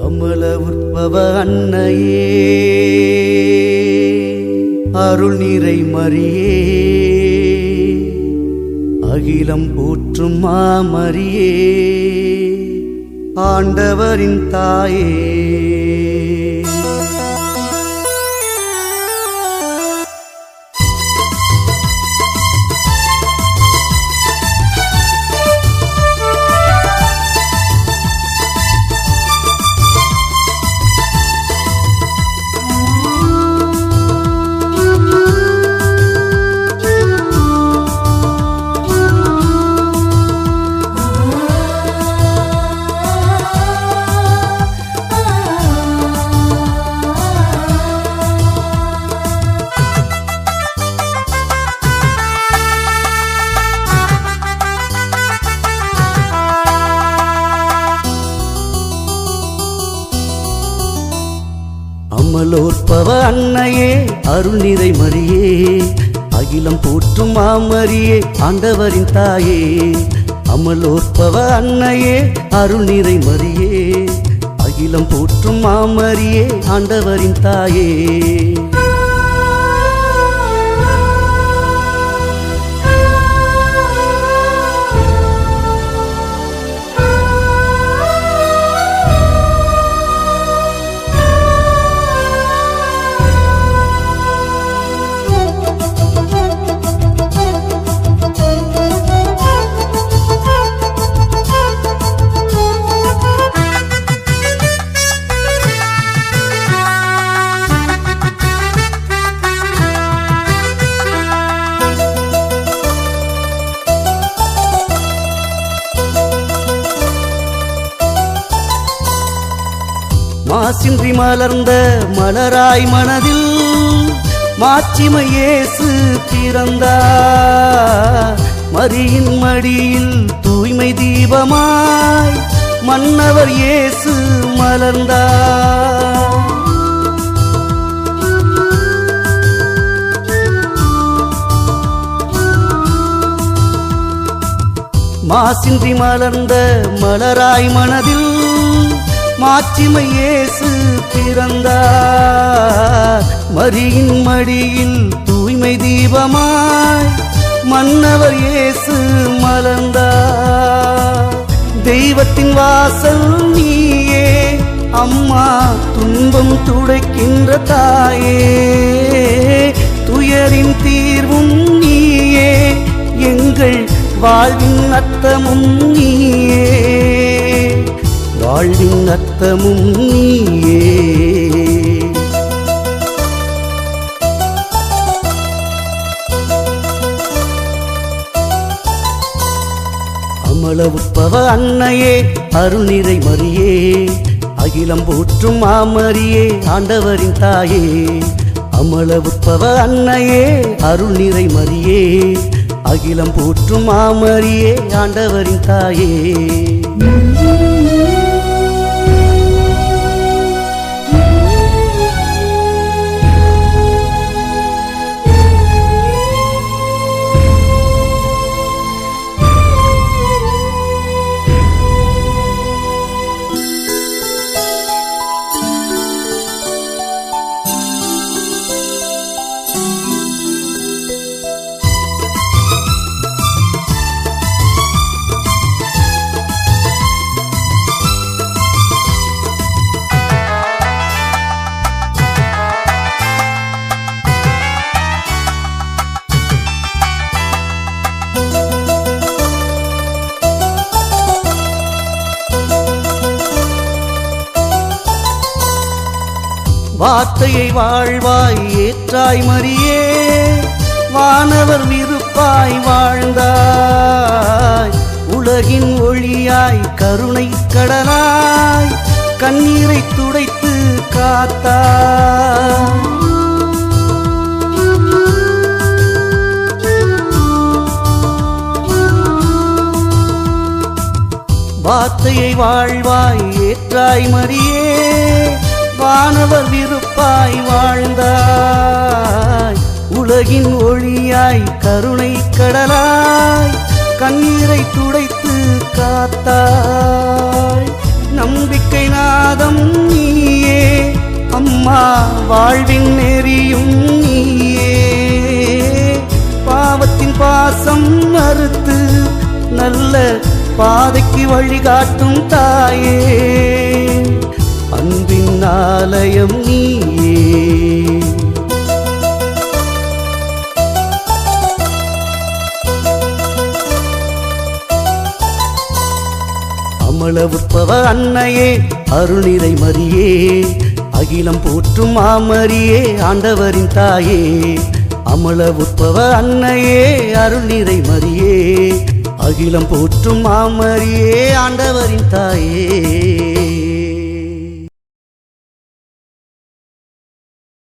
அமல உற்பவ அன்னையே, அருள் நிறை மரியே, அகிலம் போற்றும் மாமரியே, ஆண்டவரின் தாயே. அமலோற்பவ அன்னையே, அருள் நிறை மரியே, அகிலம் போற்றும் மாமரியே, ஆண்டவரின் தாயே. அமலோற்பவ அன்னையே, அருள் நிறை மரியே, அகிலம் போற்றும் மாமரியே, ஆண்டவரின் தாயே. மாசின்றி மலர்ந்த மலராய் மனதில் மாட்சிமை இயேசு பிறந்தார். மரியின் மடியில் தூய்மை தீபமாய் மன்னவர் இயேசு மலர்ந்தார். மாசின்றி மலர்ந்த மலராய் மனதில் மாட்சிமை இயேசு பிறந்தார். மரியின் மடியில் தூய்மை தீபமாய் மன்னவர் இயேசு மலர்ந்தார். தெய்வத்தின் வாசல் நீயே அம்மா, துன்பம் துடைக்கின்ற தாயே, துயரின் தீர்வும் நீயே, எங்கள் வாழ்வின் அர்த்தமும் நீயே, வாழ்வின் அர்த்தமும் நீயே. அமல உற்பவ அன்னையே, அருள் நிறை மரியே, அகிலம் போற்றும் மாமரியே, ஆண்டவரின் தாயே. அமல உற்பவ அன்னையே, அருள் நிறை மரியே, அகிலம் போற்றும் மாமரியே, ஆண்டவரின் தாயே. வார்த்தையை வாழ்வாய் ஏற்றாய் மரியே, வானவர் விருப்பாய் வாழ்ந்தாய். உலகின் ஒளியாய் கருணை கடலாய் கண்ணீரை துடைத்து காத்தாய். வார்த்தையை வாழ்வாய் ஏற்றாய் மரியே, வானவர் விருப்பாய் வாழ்ந்தாய். உலகின் ஒளியாய் கருணை கடலாய் கண்ணீரை துடைத்து காத்தாய். நம்பிக்கை நாதம் நீயே அம்மா, வாழ்வின் நெறியும் நீயே. பாவத்தின் பாசம் மறுத்து நல்ல பாதைக்கு வழிகாட்டும் தாயே, அன்பின் ஆலயம் நீயே. அமல உற்பவ அன்னையே, அருள்நிறை மரியே, அகிலம் போற்றும் மாமரியே, ஆண்டவரின் தாயே. அமல உற்பவ அன்னையே, அருள்நிறை மரியே, அகிலம் போற்றும் மாமரியே, ஆண்டவரின் தாயே.